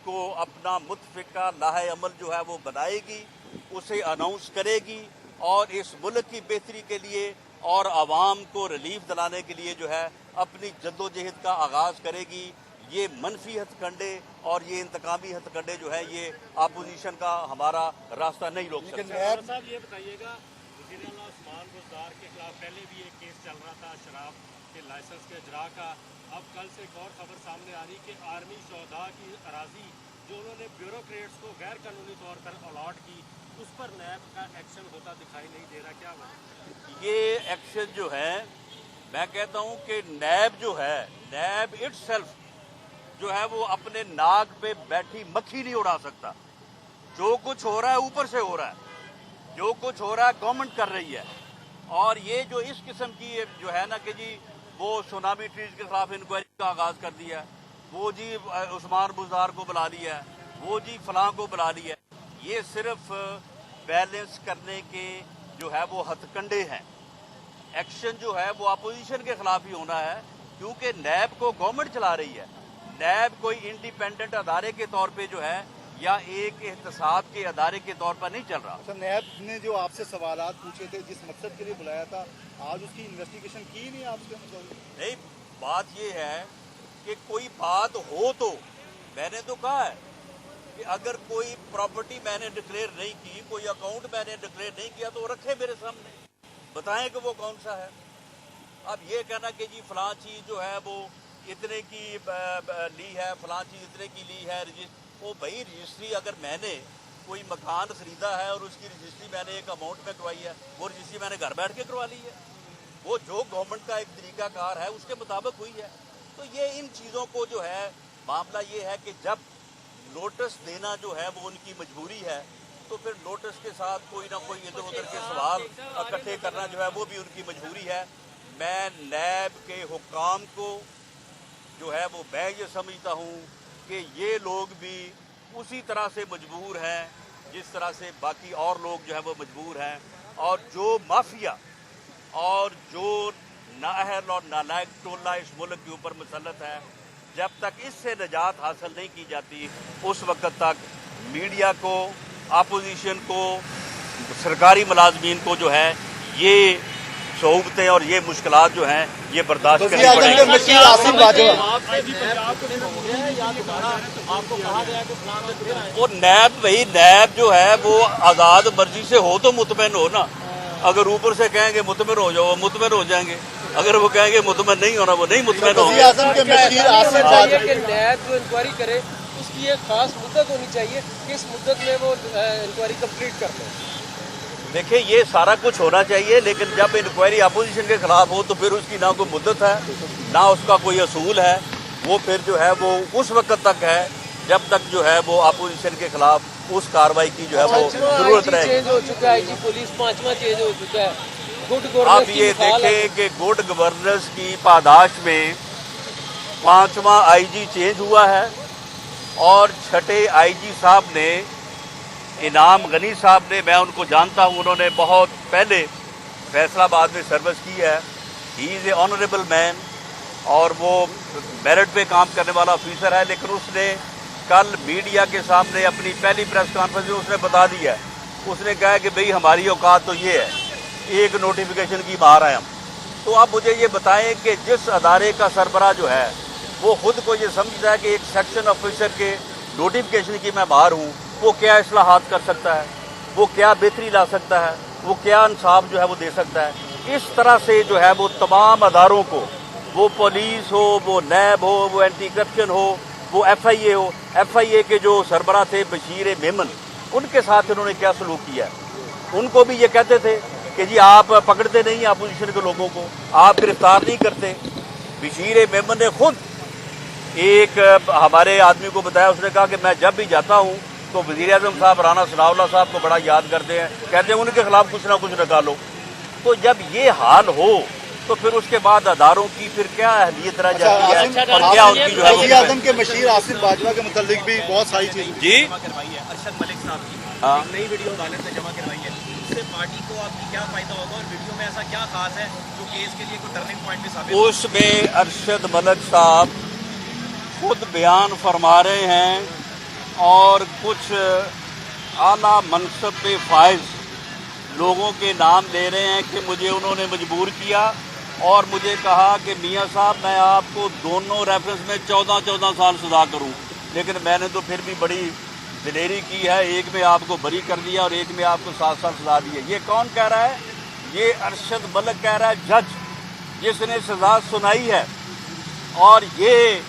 को अपना मुतफिका लाहे अमल जो है वो बनाएगी, उसे अनाउंस करेगी और इस मुल्क की बेहतरी के लिए और आवाम को रिलीफ दिलाने के लिए जो है अपनी जद्दोजहद का आगाज़ करेगी। ये मनफी हथकंडे और ये इंतकामी हथकंडे जो है ये अपोजिशन का हमारा रास्ता नहीं रोक सकते। साहब ये बताइएगा, वज़ीर-ए-आला उस्मान बुज़दार के खिलाफ पहले भी एक केस चल रहा था शराब के लाइसेंस के इजरा का। अब कल से एक और खबर सामने आ रही कि आर्मी शोहदा की अराजी जो उन्होंने ब्यूरोक्रेट्स को गैर कानूनी तौर पर अलॉट की, उस पर नैब का एक्शन होता दिखाई नहीं दे रहा, क्या हुआ? ये एक्शन जो है, मैं कहता हूँ कि नैब जो है, नैब इटसेल्फ जो है वो अपने नाक पे बैठी मक्खी नहीं उड़ा सकता। जो कुछ हो रहा है ऊपर से हो रहा है, जो कुछ हो रहा है गवर्नमेंट कर रही है। और ये जो इस किस्म की जो है ना कि जी वो सुनामी ट्रीज के खिलाफ इंक्वायरी का आगाज कर दिया, वो जी उस्मान बुज़दार को बुला लिया, वो जी फलां को बुला लिया, ये सिर्फ बैलेंस करने के जो है वो हथकंडे हैं। एक्शन जो है वो अपोजिशन के खिलाफ ही होना है, क्योंकि नैब को गवर्नमेंट चला रही है। नैब कोई इंडिपेंडेंट अदारे के तौर पे जो है या एक एहतसाब के अदारे के तौर पर नहीं चल रहा। अच्छा, नैब ने जो आपसे सवालात पूछे थे, जिस मकसद के लिए बुलाया था, आज उसकी इन्वेस्टिगेशन की नहीं आपसे? नहीं, बात ये है कि कोई बात हो तो मैंने तो कहा है कि अगर कोई प्रॉपर्टी मैंने डिक्लेयर नहीं की, कोई अकाउंट मैंने डिक्लेयर नहीं किया तो रखे मेरे सामने, बताएं कि वो कौन सा है। अब ये कहना कि जी फलां चीज जो है वो इतने की ली है, फलां चीज इतने की ली है, वो भाई रजिस्ट्री अगर मैंने कोई मकान खरीदा है और उसकी रजिस्ट्री मैंने एक अमाउंट में करवाई है, वो रजिस्ट्री मैंने घर बैठ के करवा ली है, वो जो गवर्नमेंट का एक तरीकाकार है उसके मुताबिक हुई है। तो ये इन चीज़ों को जो है मामला ये है कि जब नोटिस देना जो है वो उनकी मजबूरी है, तो फिर नोटिस के साथ कोई ना कोई इधर उधर के सवाल इकट्ठे करना जो है वो भी उनकी मजबूरी है। मैं नैब के हुक्काम को जो है वो मैं ये समझता हूँ कि ये लोग भी उसी तरह से मजबूर हैं जिस तरह से बाकी और लोग जो है वो मजबूर हैं। और जो माफिया और जो नाअहल और नालायक टोला इस मुल्क के ऊपर मुसल्लत है, जब तक इससे निजात हासिल नहीं की जाती उस वक्त तक मीडिया को, अपोजिशन को, सरकारी मुलाजमीन को जो है ये सहूलतें और ये मुश्किलात जो हैं ये बर्दाश्त करनी पड़ेगी। वो नैब, वही नैब जो है वो आज़ाद मर्जी से हो तो मुतमईन हो ना। अगर ऊपर से कहेंगे मुतमईन हो जाओ, मुतमईन हो जाएंगे। अगर वो कहेंगे मुतमईन नहीं होना, वो नहीं मुतमईन होंगे। नैब जो इंक्वायरी करे उसकी एक खास मुद्दत होनी चाहिए, किस मुद्दत में वो इंक्वायरी कंप्लीट कर ले। देखिए, ये सारा कुछ होना चाहिए, लेकिन जब इंक्वायरी अपोजिशन के खिलाफ हो तो फिर उसकी ना कोई मुद्दत है ना उसका कोई असूल है। वो फिर जो है वो उस वक्त तक है जब तक जो है वो अपोजिशन के खिलाफ उस कार्रवाई की जो है वो जरूरत रहेगी। चेंज हो चुका है जी, पुलिस 5वां चेंज हो चुका है। गुड आप गवर्नेंस ये देखें कि गुड गवर्नेंस की पादाश में 5वां आईजी चेंज हुआ है और छठे आईजी साहब ने, इनाम गनी साहब ने, मैं उनको जानता हूँ, उन्होंने बहुत पहले फैसलाबाद में सर्विस की है। He is a honourable man और वो मेरिट पे काम करने वाला ऑफिसर है, लेकिन उसने कल मीडिया के सामने अपनी पहली प्रेस कॉन्फ्रेंस में उसने बता दिया है, उसने कहा कि भाई हमारी औकात तो ये है, एक नोटिफिकेशन की मार है हम। तो आप मुझे ये बताएं कि जिस अदारे का सरबराह जो है वो खुद को ये समझता है कि एक सेक्शन ऑफिसर के नोटिफिकेशन की मैं बाहर हूँ, वो क्या इस्लाहात कर सकता है, वो क्या बेहतरी ला सकता है, वो क्या इंसाफ जो है वो दे सकता है। इस तरह से जो है वो तमाम अदारों को, वो पुलिस हो, वो नैब हो, वो एंटी करप्शन हो, वो FIA हो, FIA के जो सरबराह थे बशीर मेमन, उनके साथ इन्होंने क्या सलूक किया है। उनको भी ये कहते थे कि जी आप पकड़ते नहीं अपोजिशन के लोगों को, आप गिरफ्तार नहीं करते। बशीर मेमन ने खुद एक हमारे आदमी को बताया, उसने कहा कि मैं जब भी जाता हूँ तो वज़ीर-ए-आज़म साहब राना सनाउल्लाह साहब को बड़ा याद करते हैं, कहते हैं उनके खिलाफ कुछ ना कुछ निकालो। तो जब ये हाल हो तो फिर उसके बाद अदारों की फिर क्या अहमियत रह जाती है और क्या उनकी जो है वज़ीर-ए-आज़म के मशीर आसिफ बाजवा के मुतालिक भी बहुत सारी चीजें जी अरशद मलिक साहब की हाँ। नई वीडियो अदालत ने जमा करवाई है, उससे पार्टी को आपकी क्या फायदा होगा और वीडियो में ऐसा क्या खास है जो केस के लिए कोई टर्निंग पॉइंट भी साबित? उसमें अरशद मलिक साहब खुद बयान फरमा रहे हैं और कुछ आला मनसब पे फाइज लोगों के नाम ले रहे हैं कि मुझे उन्होंने मजबूर किया और मुझे कहा कि मियाँ साहब मैं आपको दोनों रेफरेंस में 14-14 साल सजा करूं, लेकिन मैंने तो फिर भी बड़ी दिलेरी की है, एक में आपको बरी कर दिया और एक में आपको 7 साल सजा दी है। ये कौन कह रहा है? ये अरशद मलिक कह रहा है, जज जिसने सजा सुनाई है। और ये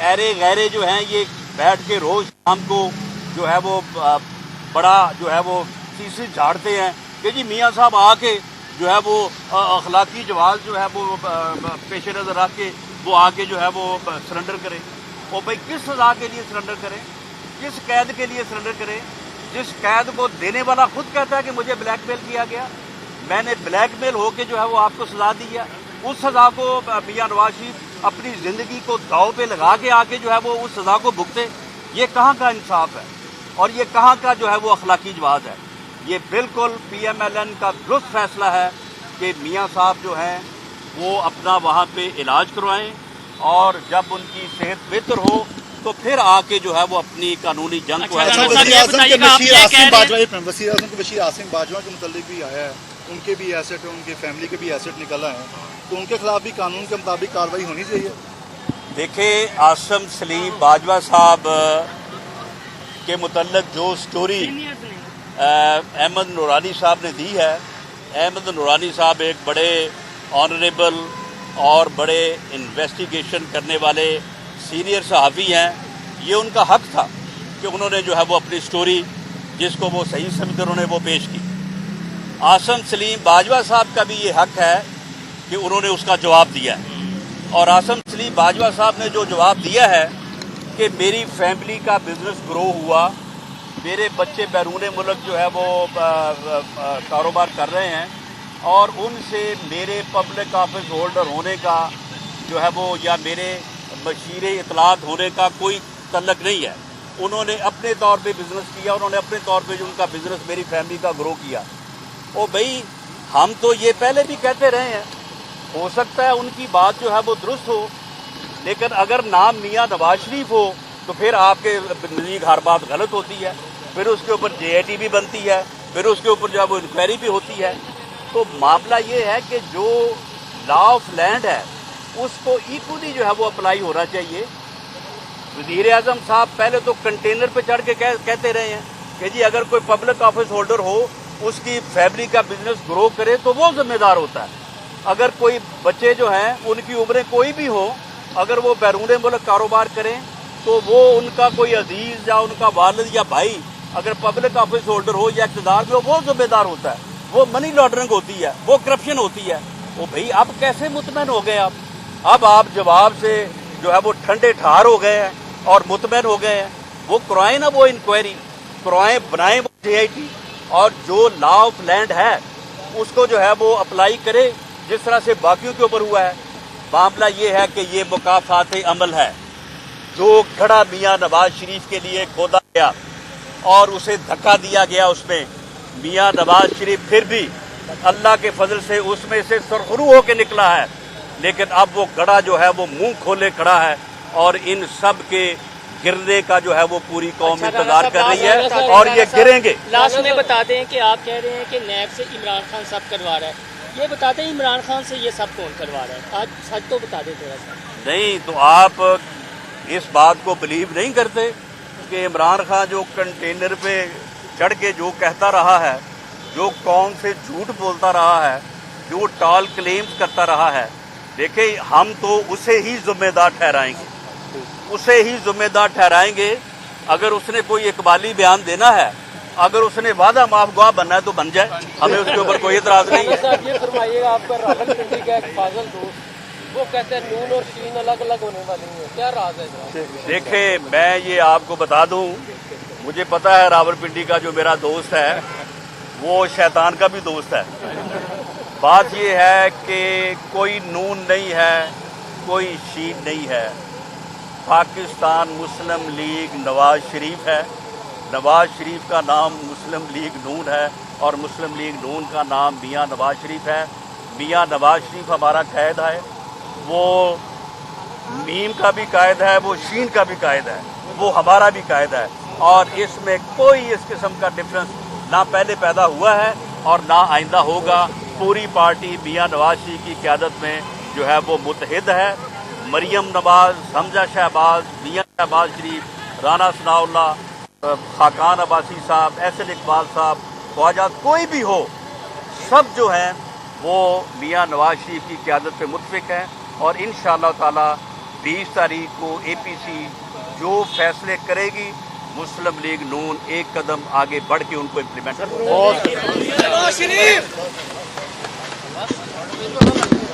ऐरे गैरे जो हैं ये बैठ के रोज शाम को जो है वो बड़ा जो है वो शीशी झाड़ते हैं कि जी मियाँ साहब आके जो है वो अखलाकी जवाब जो है वो पेश नज़र रख के वो आके जो है वो सरेंडर करें। और भाई किस सज़ा के लिए सरेंडर करें, किस कैद के लिए सरेंडर करें? जिस कैद को देने वाला खुद कहता है कि मुझे ब्लैकमेल किया गया, मैंने ब्लैकमेल होके जो है वो आपको सज़ा दी है। उस सज़ा को मियाँ नवाज शरीफ अपनी ज़िंदगी को दाव पे लगा के आके जो है वो उस सज़ा को भुगते। ये कहाँ का इंसाफ है और ये कहाँ का जो है वो अखलाकी जवाब है? ये बिल्कुल PMLN का दुरुस्त फैसला है कि मियाँ साहब जो हैं वो अपना वहाँ पे इलाज करवाएं और जब उनकी सेहत बेहतर हो तो फिर आके जो है वो अपनी कानूनी जंग को वज़ीर आज़म के बशीर आसिम बाजवा के मुतालिक भी आया है, उनके भी एसेट है, उनके फैमिली के भी एसेट निकला है, तो उनके खिलाफ भी कानून के मुताबिक कार्रवाई होनी चाहिए। देखिए, आसिम सलीम बाजवा साहब के मुतल्लिक जो स्टोरी अहमद नूरानी साहब ने दी है, अहमद नूरानी साहब एक बड़े ऑनरेबल और बड़े इन्वेस्टिगेशन करने वाले सीनियर सहाफ़ी हैं। ये उनका हक था कि उन्होंने जो है वो अपनी स्टोरी जिसको वो सही समझते उन्होंने वो पेश की। आसिम सलीम बाजवा साहब का भी ये हक है कि उन्होंने उसका जवाब दिया है। और आसिम सलीम बाजवा साहब ने जो जवाब दिया है कि मेरी फैमिली का बिजनेस ग्रो हुआ, मेरे बच्चे बैरून मुल्क जो है वो कारोबार कर रहे हैं और उनसे मेरे पब्लिक ऑफिस होल्डर होने का जो है वो या मेरे मशीर इतलात होने का कोई तल्लक नहीं है। उन्होंने अपने तौर पे बिज़नेस किया, उन्होंने अपने तौर पे जो उनका बिज़नेस मेरी फैमिली का ग्रो किया। ओ भाई, हम तो ये पहले भी कहते रहे हैं, हो सकता है उनकी बात जो है वो दुरुस्त हो, लेकिन अगर नाम मियाँ नवाज शरीफ हो तो फिर आपके नज़दीक हर बात गलत होती है, फिर उसके ऊपर JIT भी बनती है, फिर उसके ऊपर जो है वो इंक्वायरी भी होती है। तो मामला ये है कि जो लॉ ऑफ लैंड है उसको इक्वली जो है वो अप्लाई होना चाहिए। वज़ीर आज़म साहब पहले तो कंटेनर पे चढ़ के कहते रहे हैं कि जी अगर कोई पब्लिक ऑफिस होल्डर हो उसकी फैमिली का बिजनेस ग्रो करे तो वो जिम्मेदार होता है। अगर कोई बच्चे जो हैं उनकी उम्रें कोई भी हो, अगर वो बैरून मुल्क कारोबार करें तो वो उनका कोई अजीज या उनका वालिद या भाई अगर पब्लिक ऑफिस होल्डर हो या इक़्तिदार में हो, वो जिम्मेदार होता है। वो मनी लॉन्ड्रिंग होती है, वो करप्शन होती है। वो भाई अब कैसे मुतमैन हो गए आप? अब आप जवाब से जो है वो ठंडे ठार हो गए हैं और मुतमैन हो गए हैं। वो कराएं ना वो इंक्वायरी, कराएं, बनाएं वो JIT और जो लॉ ऑफ लैंड है उसको जो है वो अप्लाई करे जिस तरह से बाकियों के ऊपर हुआ है। मामला ये है कि ये मुकाफात अमल है। जो घड़ा मियाँ नवाज शरीफ के लिए खोदा गया और उसे धक्का दिया गया, उसमें मियाँ नवाज शरीफ फिर भी अल्लाह के फजल से उसमें से सरखरू होकर निकला है, लेकिन अब वो घड़ा जो है वो मुंह खोले खड़ा है और इन सब के गिरने का जो है वो पूरी कौम इंतजार कर रही है और ये गिरेंगे। लास्ट में बता दें कि आप कह रहे हैं कि नैब से इमरान खान सब करवा रहा है, ये बता दें इमरान खान से ये सब कौन करवा रहा है? आज सच तो बता दें थोड़ा सा। नहीं तो आप इस बात को बिलीव नहीं करते कि इमरान खान जो कंटेनर पे चढ़ के जो कहता रहा है, जो कौम से झूठ बोलता रहा है, जो टॉल क्लेम्स करता रहा है, देखिए हम तो उसे ही जिम्मेदार ठहराएंगे, उसे ही जिम्मेदार ठहराएंगे। अगर उसने कोई इकबाली बयान देना है, अगर उसने वादा माफ गवाह बनना है तो बन जाए, हमें उसके ऊपर कोई एतराज नहीं है। ये फरमाइएगा, आपका रावलपिंडी का एक फाजल दोस्त वो कहते हैं नून और शीन अलग अलग होने वाली हैं, क्या राज है? देखिए मैं ये आपको बता दूं, मुझे पता है रावलपिंडी का जो मेरा दोस्त है वो शैतान का भी दोस्त है। बात ये है कि कोई नून नहीं है, कोई शीन नहीं है। पाकिस्तान मुस्लिम लीग नवाज शरीफ है, नवाज शरीफ का नाम मुस्लिम लीग नून है और मुस्लिम लीग नून का नाम मियाँ नवाज शरीफ है। मियाँ नवाज शरीफ हमारा कायद है, वो मीम का भी कायद है, वो शीन का भी कायद है, वो हमारा भी कायद है। اور اس میں کوئی اس قسم کا ڈفرینس نہ پہلے پیدا ہوا ہے اور نہ آئندہ ہوگا. پوری پارٹی میاں نواز شریف کی قیادت میں جو ہے وہ متحد ہے. مریم نواز، حمزہ شہباز، میاں شہباز شریف، رانا ثناء اللہ، خاقان عباسی صاحب، احسن اقبال صاحب، خواجہ کوئی بھی ہو، سب جو ہیں وہ میاں نواز شریف کی قیادت پہ متفق ہیں. اور انشاءاللہ تعالی 20 تاریخ کو اے پی سی جو فیصلے کرے گی مسلم لیگ نون ایک قدم آگے بڑھ کے ان کو امپلیمنٹ کرے گی.